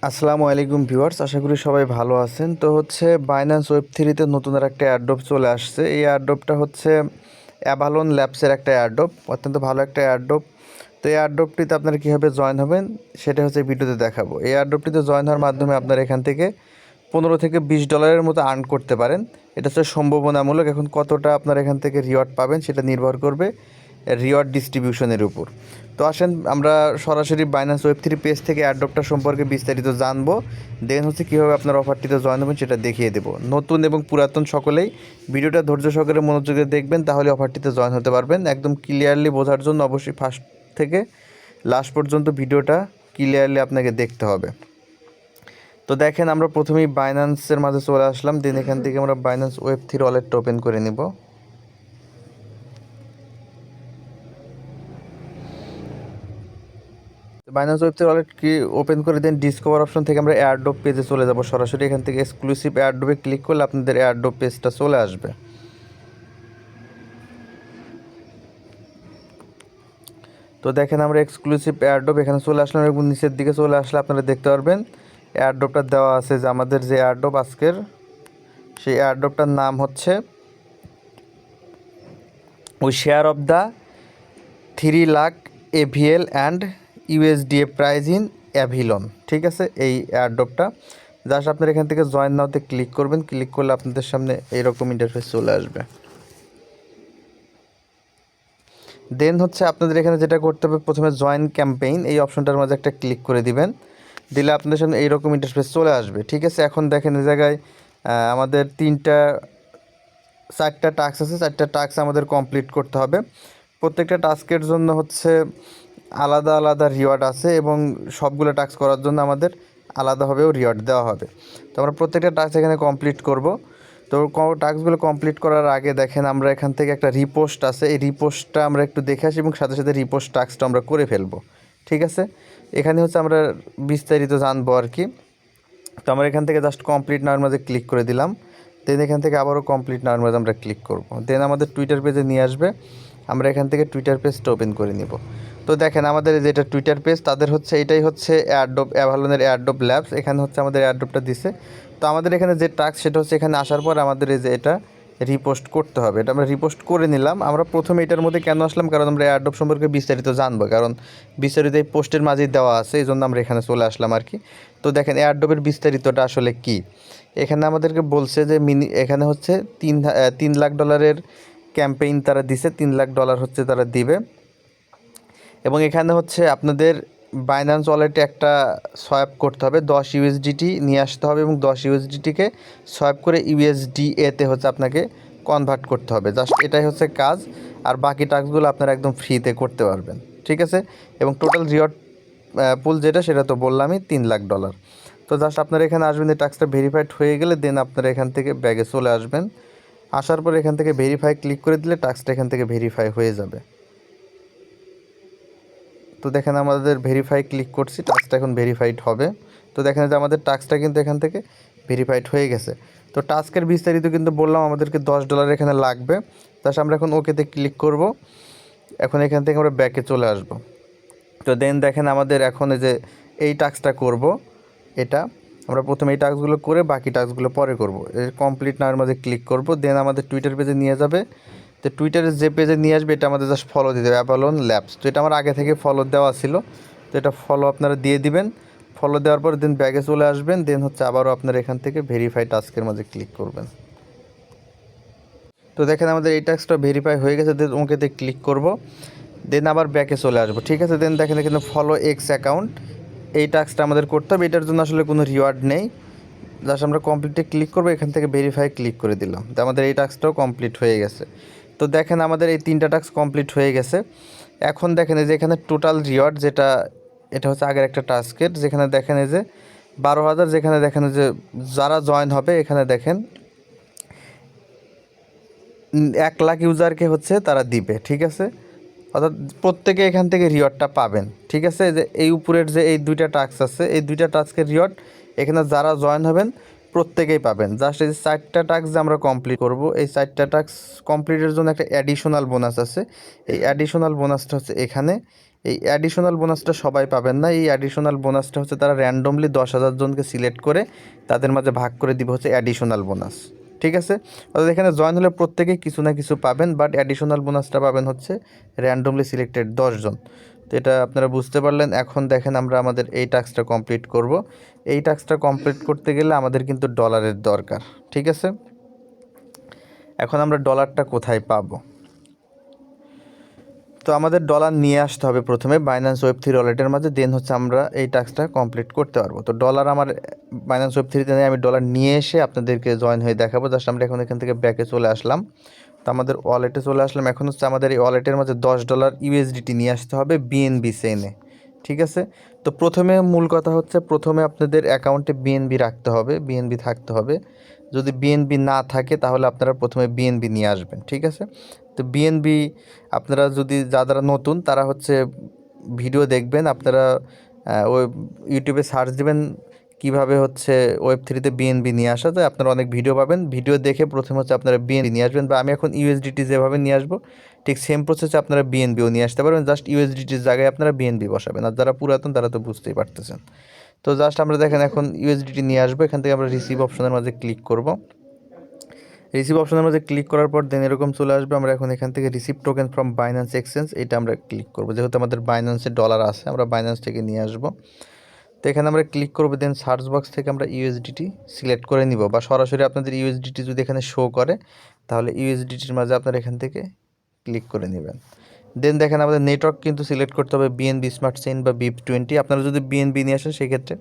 আসসালামু আলাইকুম ভিউয়ার্স, আশা করি সবাই ভালো আছেন। তো হচ্ছে বাইন্যান্স ওয়েব3-তে নতুন আর একটা এয়ারড্রপ চলে আসছে। এই এয়ারড্রপটা হচ্ছে অ্যাভালোন ল্যাবসের একটা এয়ারড্রপ, অত্যন্ত ভালো একটা এয়ারড্রপ। তো এই এয়ারড্রপটিতে আপনারা কীভাবে জয়েন হবেন সেটা হচ্ছে ভিডিওতে দেখাবো। এই এয়ারড্রপটিতে জয়েন হওয়ার মাধ্যমে আপনারা এখান থেকে $15 থেকে $20 মতো আর্ন করতে পারেন। এটা হচ্ছে সম্ভাবনামূলক। এখন কতটা আপনারা এখান থেকে রিওয়ার্ড পাবেন সেটা নির্ভর করবে রিওয়ার্ড ডিস্ট্রিবিউশনের উপর। তো আসেন আমরা সরাসরি বাইন্যান্স ওয়েব3 পেজ থেকে এয়ারড্রপটা সম্পর্কে বিস্তারিত জানবো। দেন হচ্ছে কীভাবে আপনার অফারটিতে জয়েন হবেন সেটা দেখিয়ে দেবো। নতুন এবং পুরাতন সকলেই ভিডিওটা ধৈর্য সহকারে মনোযোগে দেখবেন, তাহলে অফারটিতে জয়েন হতে পারবেন। একদম ক্লিয়ারলি বোঝার জন্য অবশ্যই ফার্স্ট থেকে লাস্ট পর্যন্ত ভিডিওটা ক্লিয়ারলি আপনাকে দেখতে হবে। তো দেখেন আমরা প্রথমেই বাইন্যান্সের মাঝে চলে আসলাম। দেন এখান থেকে আমরা বাইন্যান্স ওয়েব3 ওয়ালেটটা ওপেন করে নিব। বাইন্যান্স ওয়েব3 ওয়ালেট কি ওপেন করে দেন ডিসকভার অপশন থেকে আমরা এয়ারড্রপ পেজে চলে যাব। সরাসরি এখান থেকে এক্সক্লুসিভ এয়ারড্রপে ক্লিক করলে আপনাদের এয়ারড্রপ পেজটা চলে আসবে। তো দেখেন আমরা এক্সক্লুসিভ এয়ারড্রপ এখানে চলে আসলাম এবং নিচের দিকে চলে আসলে আপনারা দেখতে পারবেন এয়ারড্রপটা দেওয়া আছে যে আমাদের যে এয়ারড্রপ আজকের, সেই এয়ারড্রপটার নাম হচ্ছে ওই share of the 3 lakh AVL and USDA prize in Avilon. ঠিক আছে, এই এয়ারড্রপটা জাস্ট আপনারা এখান থেকে জয়েন নাওতে ক্লিক করবেন। ক্লিক করলে আপনাদের সামনে এইরকম ইন্টারফেস চলে আসবে। দেন হচ্ছে আপনাদের এখানে যেটা করতে হবে, প্রথমে জয়েন ক্যাম্পেইন এই অপশনটার মাঝে একটা ক্লিক করে দিবেন। দিলে আপনাদের সামনে এইরকম ইন্টারফেস চলে আসবে। ঠিক আছে, এখন দেখেন এই জায়গায় আমাদের 4টা টাস্ক আছে। 4টা টাস্ক আমাদের কমপ্লিট করতে হবে। প্রত্যেকটা টাস্কের জন্য হচ্ছে আলাদা আলাদা রিওয়ার্ড আছে এবং সবগুলো টাস্ক করার জন্য আমাদের আলাদাভাবেও রিওয়ার্ড দেওয়া হবে। তো আমরা প্রত্যেকটা টাস্ক এখানে কমপ্লিট করব। তো টাস্কগুলো কমপ্লিট করার আগে দেখেন আমরা এখান থেকে একটা রিপোস্ট আছে, এই রিপোস্টটা আমরা একটু দেখে আসি এবং সাথে সাথে রিপোস্ট টাস্কটা আমরা করে ফেলবো। ঠিক আছে, এখানে হচ্ছে আমরা বিস্তারিত জানবো আর কি। তো আমরা এখান থেকে জাস্ট কমপ্লিট নাওয়ার মাঝে ক্লিক করে দিলাম। দেন এখান থেকে আবারও কমপ্লিট নাওয়ার মাঝে আমরা ক্লিক করব। দেন আমাদের টুইটার পেজে নিয়ে আসবে। আমরা এখান থেকে টুইটার পেজটা ওপেন করে নিব। তো দেখেন আমাদের যেটা টুইটার পেজ, তাদের হচ্ছে এটাই হচ্ছে এয়ারড্রপ, অ্যাভালনের এয়ারড্রপ ল্যাবস। এখানে হচ্ছে আমাদের এয়ারড্রপটা দিছে। তো আমাদের এখানে যে টাস্ক সেটা হচ্ছে এখানে আসার পর আমাদের এই যে এটা রিপোস্ট করতে হবে। এটা আমরা রিপোস্ট করে নিলাম। আমরা প্রথমে এটার মধ্যে কেন আসলাম, কারণ আমরা এয়ারড্রপ সম্পর্কে বিস্তারিত জানবো, কারণ বিস্তারিত এই পোস্টের মাঝেই দেওয়া আছে, এই জন্য আমরা এখানে চলে আসলাম আর কি। তো দেখেন এয়ারড্রপের বিস্তারিতটা আসলে কি, এখানে আমাদেরকে বলছে যে এখানে হচ্ছে $3 লাখ ক্যাম্পেইন তারা দিছে। $3 লাখ হচ্ছে তারা দিবে। এবং এখানে হচ্ছে আপনাদের বাইন্যান্স ওয়ালেটে একটা সোয়াইপ করতে হবে, 10 USDT নিয়ে আসতে হবে এবং 10 USDTকে সোয়াইপ করে USDA-তে হচ্ছে আপনাকে কনভার্ট করতে হবে। জাস্ট এটাই হচ্ছে কাজ, আর বাকি টাস্কগুলো আপনারা একদম ফ্রিতে করতে পারবেন। ঠিক আছে, এবং টোটাল রিওয়ার্ড পুল যেটা সেটা তো বললামই $3 লাখ। তো জাস্ট আপনারা এখানে আসবেন, এই টাস্কটা ভেরিফাইড হয়ে গেলে দেন আপনারা এখান থেকে ব্যাগে চলে আসবেন। আসার পর এখান থেকে ভেরিফাই ক্লিক করে দিলে টাস্কটা এখান থেকে ভেরিফাই হয়ে যাবে। তো দেখেন আমাদের ভেরিফাই ক্লিক করছি, টাস্কটা এখন ভেরিফাইড হবে। তো দেখেন যে আমাদের টাস্কটা কিন্তু এখান থেকে ভেরিফাইড হয়ে গেছে। তো টাস্কের বিস্তারিত কিন্তু বললাম আমাদেরকে $10 এখানে লাগবে। তাছাড়া আমরা এখন ওকেতে ক্লিক করব। এখন এখান থেকে আমরা ব্যাকে চলে আসব। তো দেন দেখেন আমাদের এখন এই যে এই টাস্কটা করব, এটা আমরা প্রথমে এই টাস্কগুলো করে বাকি টাস্কগুলো পরে করব। এই কমপ্লিট নাওয়ার মাঝে ক্লিক করব। দেন আমাদের টুইটার পেজে নিয়ে যাবে। তো টুইটারে যে পেজে নিয়ে আসবে এটা আমাদের জাস্ট ফলো দিতে হবে, অ্যাভালন ল্যাবস। তো এটা আমার আগে থেকে ফলো দেওয়া ছিল, তো এটা ফলো আপনারা দিয়ে দিবেন। ফলো দেওয়ার পর দেন ব্যাগে চলে আসবেন। দেন হচ্ছে আবারও আপনারা এখান থেকে ভেরিফাই টাস্কের মাঝে ক্লিক করবেন। তো দেখেন আমাদের এই টাস্কটা ভেরিফাই হয়ে গেছে। দেন ওকেতে ক্লিক করব। দেন আবার ব্যাকে চলে আসবো। ঠিক আছে, দেন দেখেন এখানে ফলো এক্স অ্যাকাউন্ট, এই টাস্কটা আমাদের করতে হবে। এটার জন্য আসলে কোনো রিওয়ার্ড নেই, জাস্ট আমরা কমপ্লিটে ক্লিক করবো। এখান থেকে ভেরিফাই ক্লিক করে দিলাম। তো আমাদের এই টাস্কটাও কমপ্লিট হয়ে গেছে। তো দেখেন আমাদের এই 3টা টাস্ক কমপ্লিট হয়ে গেছে। এখন দেখেন এই যে এখানে টোটাল রিওয়ার্ড যেটা, এটা হচ্ছে আগের একটা টাস্কের, যেখানে দেখেন এই যে 12,000, যেখানে দেখেন যে যারা জয়েন হবে এখানে দেখেন 1 লাখ ইউজারকে হচ্ছে তারা দিবে। ঠিক আছে, অর্থাৎ প্রত্যেকে এখান থেকে রিওয়ার্ডটা পাবেন। ঠিক আছে, যে এই উপরের যে এই 2টা টাস্ক আছে, এই 2টা টাস্কের রিওয়ার্ড এখানে যারা জয়েন হবেন প্রত্যেকেই পাবেন। জাস্ট এই যে 4টা টাস্ক যে আমরা কমপ্লিট করব, এই 4টা টাস্ক কমপ্লিটের জন্য একটা অ্যাডিশনাল বোনাস আছে। এই অ্যাডিশনাল বোনাসটা হচ্ছে এখানে, এই অ্যাডিশনাল বোনাসটা সবাই পাবেন না। এই অ্যাডিশনাল বোনাসটা হচ্ছে তারা র্যান্ডমলি 10,000 জনকে সিলেক্ট করে তাদের মাঝে ভাগ করে দিবে হচ্ছে অ্যাডিশনাল বোনাস। ঠিক আছে, অর্থাৎ এখানে জয়েন হলে প্রত্যেকেই কিছু না কিছু পাবেন, বাট অ্যাডিশনাল বোনাসটা পাবেন হচ্ছে র্যান্ডমলি সিলেক্টেড 10 জন। তো এটা আপনারা বুঝতে পারলেন। এখন দেখেন আমরা আমাদের এই টাস্কটা কমপ্লিট করব। এই টাস্কটা কমপ্লিট করতে গেলে আমাদের কিন্তু ডলারের দরকার। ঠিক আছে, এখন আমরা ডলারটা কোথায় পাবো? তো আমাদের ডলার নিয়ে আসতে হবে প্রথমে বাইন্যান্স ওয়েব3 ওয়ালেটের মাঝে, দেন হচ্ছে আমরা এই টাস্কটা কমপ্লিট করতে পারবো। তো ডলার আমার বাইন্যান্স ওয়েব3তে নেই, আমি ডলার নিয়ে এসে আপনাদেরকে জয়েন হয়ে দেখাবো। জাস্ট আমরা এখন এখান থেকে ব্যাকে চলে আসলাম। তো আমাদের ওয়ালেটে চলে আসলাম। এখন হচ্ছে আমাদের এই ওয়ালেটের মাঝে $10 ইউএসডিটি নিয়ে আসতে হবে বিএনবি চেইনে। ঠিক আছে, তো প্রথমে মূল কথা হচ্ছে প্রথমে আপনাদের অ্যাকাউন্টে বিএনবি রাখতে হবে, বিএনবি থাকতে হবে। যদি বিএনবি না থাকে তাহলে আপনারা প্রথমে বিএনবি নিয়ে আসবেন। ঠিক আছে, তো বিএনবি আপনারা যদি যারা নতুন তারা হচ্ছে ভিডিও দেখবেন, আপনারা ওই ইউটিউবে সার্চ দেবেন কীভাবে হচ্ছে ওয়েব3তে বিএনবি নিয়ে আসা যায়, আপনারা অনেক ভিডিও পাবেন। ভিডিও দেখে প্রথমে হচ্ছে আপনারা বিএনবি নিয়ে আসবেন, বা আমি এখন ইউএসডিটি যেভাবে নিয়ে আসবো ঠিক সেম প্রসেসে আপনারা বিএনবিও নিয়ে আসতে পারবেন। জাস্ট ইউএসডিটির জায়গায় আপনারা বিএনবি বসাবেন। আর যারা পুরাতন তারা তো বুঝতেই পারতেছেন। তো জাস্ট আমরা দেখেন এখন ইউএসডিটি নিয়ে আসবো। এখান থেকে আমরা রিসিভ অপশনের মাঝে ক্লিক করব। রিসিভ অপশনের মধ্যে ক্লিক করার পর দেন এরকম চলে আসবে। আমরা এখন এখান থেকে receive token from Binance exchange এটা আমরা ক্লিক করব, যেহেতু আমাদের বাইন্যান্সে ডলার আছে আমরা বাইন্যান্স থেকে নিয়ে আসবো। তো এখানে আমরা ক্লিক করবো, দেন সার্চ বক্স থেকে আমরা ইউএসডিটি সিলেক্ট করে নিব, বা সরাসরি আপনাদের ইউএসডিটি যদি এখানে শো করে তাহলে ইউএসডিটির মাঝে আপনারা এখান থেকে ক্লিক করে নেবেন। দেন দেখেন আমাদের নেটওয়ার্ক কিন্তু সিলেক্ট করতে হবে বিএনবি স্মার্ট চেইন বা BIP20। আপনারা যদি বিএনবি নিয়ে আসেন সেক্ষেত্রে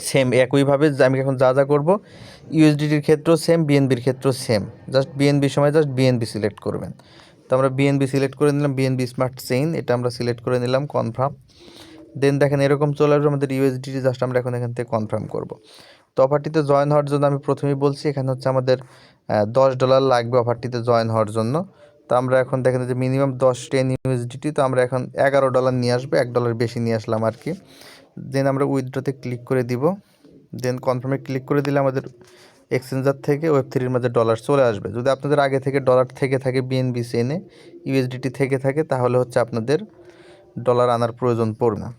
সেম একইভাবে আমি এখন যা যা করবো ইউএসডিটির ক্ষেত্রেও সেম, বিএনবির ক্ষেত্রেও সেম। জাস্ট বিএনবির সময় জাস্ট বিএনবি সিলেক্ট করবেন। তো আমরা বিএনবি সিলেক্ট করে নিলাম, বিএনবি স্মার্ট চেইন এটা আমরা সিলেক্ট করে নিলাম, কনফার্ম। দেন দেখেন এরকম চলে আসবে আমাদের ইউএসডিটি। জাস্ট আমরা এখন এখান থেকে কনফার্ম করব। তো অফারটিতে জয়েন হওয়ার জন্য আমি প্রথমেই বলছি এখানে হচ্ছে আমাদের $10 লাগবে অফারটিতে জয়েন হওয়ার জন্য। তো আমরা এখন দেখেন যে মিনিমাম 10 ইউএসডিটি, তো আমরা এখন $11 নিয়ে আসবো, $1 বেশি নিয়ে আসলাম আর কি। দেন আমরা উইথড্রতে ক্লিক করে দিব। দেন কনফার্মে ক্লিক করে দিলে আমাদের এক্সচেঞ্জার থেকে ওয়েব3-এর মাঝে ডলার চলে আসবে। যদি আপনাদের আগে থেকে ডলার থেকে থাকে বিএনবি চেইনে ইউএসডিটি থেকে থাকে তাহলে হচ্ছে আপনাদের ডলার আনার প্রয়োজন পড়বে না,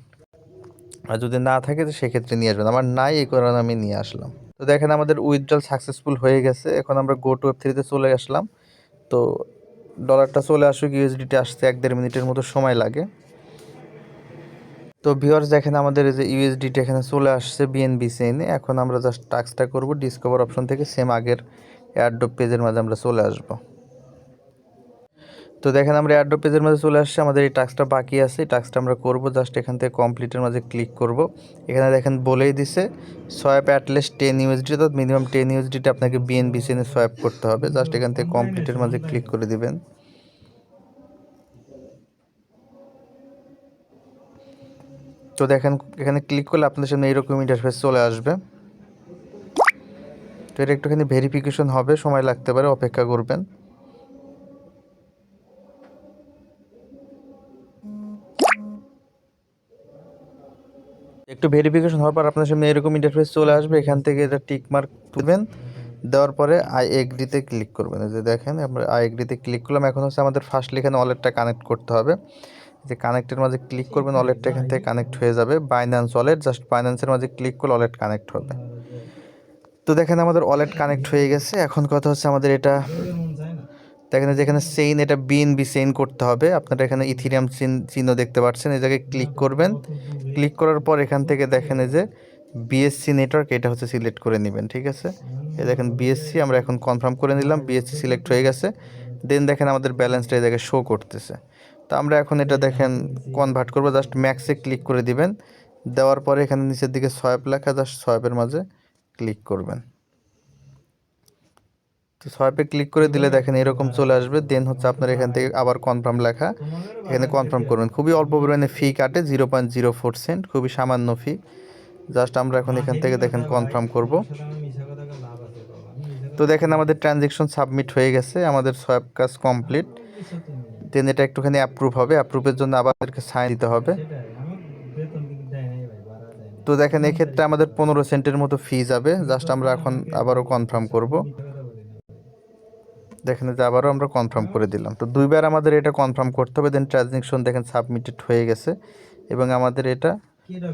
আর যদি না থাকে তো সেক্ষেত্রে নিয়ে আসবেন। আমার নাই, এই কারণে আমি নিয়ে আসলাম। তো দেখেন আমাদের উইথড্রল সাকসেসফুল হয়ে গেছে। এখন আমরা গো টু ওয়েব3-তে চলে আসলাম। তো ডলারটা চলে আসুক, ইউএসডিটি আসতে 1-1.5 মিনিটের মতো সময় লাগে। তো ভিউয়ার্স দেখেন আমাদের এই যে ইউএসডিটি এখানে চলে আসছে বিএনবি চেইনে। এখন আমরা জাস্ট টাস্কটা করব, ডিসকভার অপশন থেকে সেম আগের এয়ারড্রপ পেজের মাঝে আমরা চলে আসব। তো দেখেন আমরা এয়ারড্রপ পেজের মাঝে চলে আসছি, আমাদের এই টাস্কটা বাকি আছে, এই টাস্কটা আমরা করব। জাস্ট এখান থেকে কমপ্লিটের মাঝে ক্লিক করব। এখানে দেখেন বলেই দিছে সোয়াইপ অ্যাটলিস্ট 10 ইউএসডি, অর্থাৎ মিনিমাম 10 ইউএসডিতে আপনাকে বিএনবি চেইনে সোয়াইপ করতে হবে। জাস্ট এখান থেকে কমপ্লিটের মাঝে ক্লিক করে দিবেন। তো দেখেন এখানে ক্লিক করলে আপনাদের সামনে এইরকম ইন্টারফেস চলে আসবে। তো এটা একটুখানি ভেরিফিকেশন হবে, সময় লাগতে পারে, অপেক্ষা করবেন। একটু ভেরিফিকেশন হওয়ার পর আপনার সামনে এরকম ইন্টারফেস চলে আসবে। এখান থেকে এটা টিক মার্ক তুলবেন, দেওয়ার পরে আই এগ্রিতে ক্লিক করবেন। এই যে দেখেন আমরা আই এগ্রিতে ক্লিক করলাম। এখন হচ্ছে আমাদের ফার্স্টলি এখানে ওয়ালেটটা কানেক্ট করতে হবে। যে কানেক্টের মাঝে ক্লিক করবেন, ওয়ালেটটা এখান থেকে কানেক্ট হয়ে যাবে। বাইন্যান্স ওয়ালেট, জাস্ট বাইন্যান্সের মাঝে ক্লিক করলে ওয়ালেট কানেক্ট হবে। তো দেখেন আমাদের ওয়ালেট কানেক্ট হয়ে গেছে। এখন কথা হচ্ছে আমাদের এটা দেখেন যে এখানে চেইন, এটা বিএনবি চেইন করতে হবে। আপনারা এখানে ইথিরিয়াম চিহ্ন দেখতে পাচ্ছেন, এই জায়গায় ক্লিক করবেন। ক্লিক করার পর এখান থেকে দেখেন এই যে বিএসসি নেটওয়ার্ক, এটা হচ্ছে সিলেক্ট করে নেবেন। ঠিক আছে, এই দেখেন বিএসসি আমরা এখন কনফার্ম করে নিলাম, বিএসসি সিলেক্ট হয়ে গেছে। দেন দেখেন আমাদের ব্যালেন্সটা এই জায়গায় শো করতেছে। তো আমরা এখন এটা দেখেন কনভার্ট করবো, জাস্ট ম্যাক্সে ক্লিক করে দিবেন। দেওয়ার পরে এখানে নিচের দিকে সোয়াইপ লেখা, জাস্ট সোয়াইপের মাঝে ক্লিক করবেন। তো সোয়াইপে ক্লিক করে দিলে দেখেন এরকম চলে আসবে। দেন হচ্ছে আপনার এখান থেকে আবার কনফার্ম লেখা, এখানে কনফার্ম করবেন। খুবই অল্প পরিমাণে ফি কাটে, 0.04 সেন্ট, খুবই সামান্য ফি। জাস্ট আমরা এখন এখান থেকে দেখেন কনফার্ম করব। তো দেখেন আমাদের ট্রানজ্যাকশন সাবমিট হয়ে গেছে, আমাদের সোয়াইপ কাজ কমপ্লিট। দেন এটা একটুখানি অ্যাপ্রুভ হবে, অ্যাপ্রুভের জন্য আবার আমাদেরকে সাইন দিতে হবে। তো দেখেন এক্ষেত্রে আমাদের 15 সেন্টের মতো ফি যাবে। জাস্ট আমরা এখন আবারও কনফার্ম করব। দেখেন যে আবারও আমরা কনফার্ম করে দিলাম। তো 2বার আমাদের এটা কনফার্ম করতে হবে। দেন ট্রানজ্যাকশন দেখেন সাবমিটেড হয়ে গেছে এবং আমাদের এটা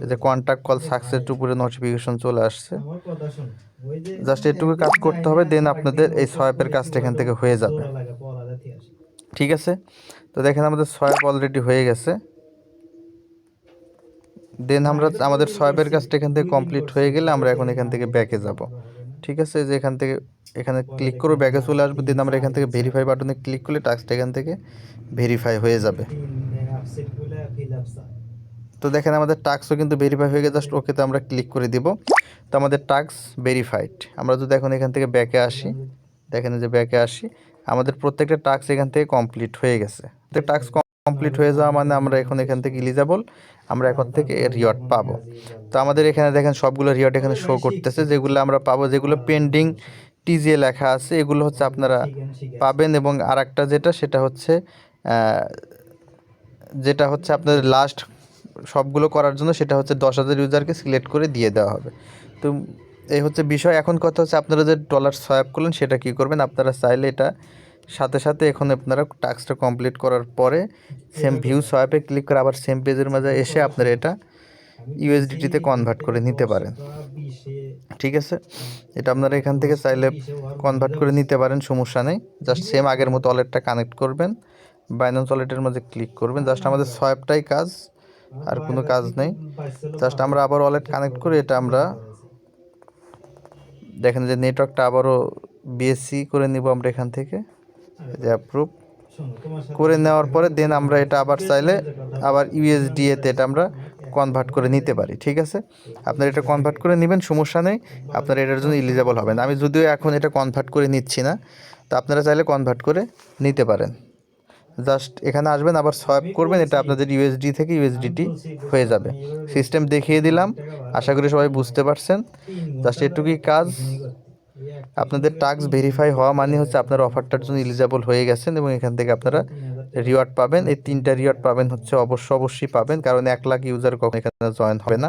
এই যে কন্ট্যাক্ট কল সাকসেস উপরে নোটিফিকেশন চলে আসছে। জাস্ট এটুকু কাজ করতে হবে, দেন আপনাদের এই সোয়াইপের কাজটা এখান থেকে হয়ে যাবে। ঠিক আছে, তো দেখেন আমাদের সোয়াইপ অলরেডি হয়ে গেছে। দেন আমরা আমাদের সোয়াইপের কাজটা এখান থেকে কমপ্লিট হয়ে গেলে আমরা এখন এখান থেকে ব্যাকে যাব। ঠিক আছে, যে এখান থেকে এখানে ক্লিক করে ব্যাকে চলে আসবো। দেন আমরা এখান থেকে ভেরিফাই বাটনে ক্লিক করলে টাস্কটা এখান থেকে ভেরিফাই হয়ে যাবে। তো দেখেন আমাদের টাস্কও কিন্তু ভেরিফাই হয়ে গেছে। জাস্ট ওকেতে আমরা ক্লিক করে দিব। তো আমাদের টাস্ক ভেরিফাইড। আমরা যদি এখন এখান থেকে ব্যাকে আসি, দেখেন যে ব্যাকে আসি, আমাদের প্রত্যেকটা টাস্ক এখান থেকে কমপ্লিট হয়ে গেছে। তো টাস্ক কমপ্লিট হয়ে যাওয়া মানে আমরা এখন এখান থেকে এলিজিবল, আমরা এখন থেকে রিওয়ার্ড পাবো। তো আমাদের এখানে দেখেন সবগুলো রিওয়ার্ড এখানে শো করতেছে, যেগুলো আমরা পাবো, যেগুলো পেন্ডিং টিজিএ লেখা আছে এগুলো হচ্ছে আপনারা পাবেন। এবং আর একটা সেটা হচ্ছে আপনাদের লাস্ট সবগুলো করার জন্য সেটা হচ্ছে 10,000 ইউজারকে সিলেক্ট করে দিয়ে দেওয়া হবে। তো এই হচ্ছে বিষয়। এখন কথা হচ্ছে আপনারা যে ডলার সোয়াইপ করলেন সেটা কী করবেন। আপনারা চাইলে এটা সাথে সাথে এখন আপনারা টাস্কটা কমপ্লিট করার পরে সেম ভিউ সোয়াইপে ক্লিক করে আবার সেম পেজের মাঝে এসে আপনারা এটা ইউএসডিটিতে কনভার্ট করে নিতে পারেন। ঠিক আছে, এটা আপনারা এখান থেকে চাইলে কনভার্ট করে নিতে পারেন, সমস্যা নেই। জাস্ট সেম আগের মতো ওয়ালেটটা কানেক্ট করবেন, বাইন্যান্স ওয়ালেটের মাঝে ক্লিক করবেন। জাস্ট আমাদের সোয়াইপটাই কাজ, আর কোনো কাজ নেই। জাস্ট আমরা আবার ওয়ালেট কানেক্ট করে এটা আমরা দেখেন যে নেটওয়ার্কটা আবারও বিএসসি করে নিব আমরা এখান থেকে, যে অ্যাপ্রুভ করে নেওয়ার পরে দেন আমরা এটা আবার চাইলে আবার ইউএসডিএতে এটা আমরা কনভার্ট করে নিতে পারি। ঠিক আছে, আপনারা এটা কনভার্ট করে নেবেন, সমস্যা নেই। আপনারা এটার জন্য এলিজিবল হবেন। আমি যদিও এখন এটা কনভার্ট করে নিচ্ছি না, তো আপনারা চাইলে কনভার্ট করে নিতে পারেন। জাস্ট এখানে আসবেন, আবার সোয়াইপ করবেন, এটা আপনাদের ইউএসডি থেকে ইউএসডিটি হয়ে যাবে। সিস্টেম দেখিয়ে দিলাম, আশা করি সবাই বুঝতে পারছেন। জাস্ট এটুকুই কাজ। আপনাদের টাস্ক ভেরিফাই হওয়া মানে হচ্ছে আপনারা অফারটার জন্য এলিজিবল হয়ে গেছেন এবং এখান থেকে আপনারা রিওয়ার্ড পাবেন। এই 3টা রিওয়ার্ড পাবেন হচ্ছে অবশ্যই পাবেন, কারণ 1 লাখ ইউজার কখনো এখানে জয়েন হবে না।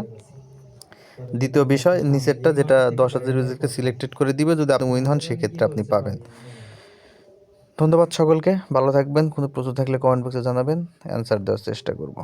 দ্বিতীয় বিষয়, নিচেরটা যেটা 10,000 ইউজারকে সিলেক্টেড করে দিবে, যদি আপনি উইন হন সেক্ষেত্রে আপনি পাবেন। ধন্যবাদ সকলকে, ভালো থাকবেন। কোনো প্রশ্ন থাকলে কমেন্ট বক্সে জানাবেন, অ্যান্সার দেওয়ার চেষ্টা করব।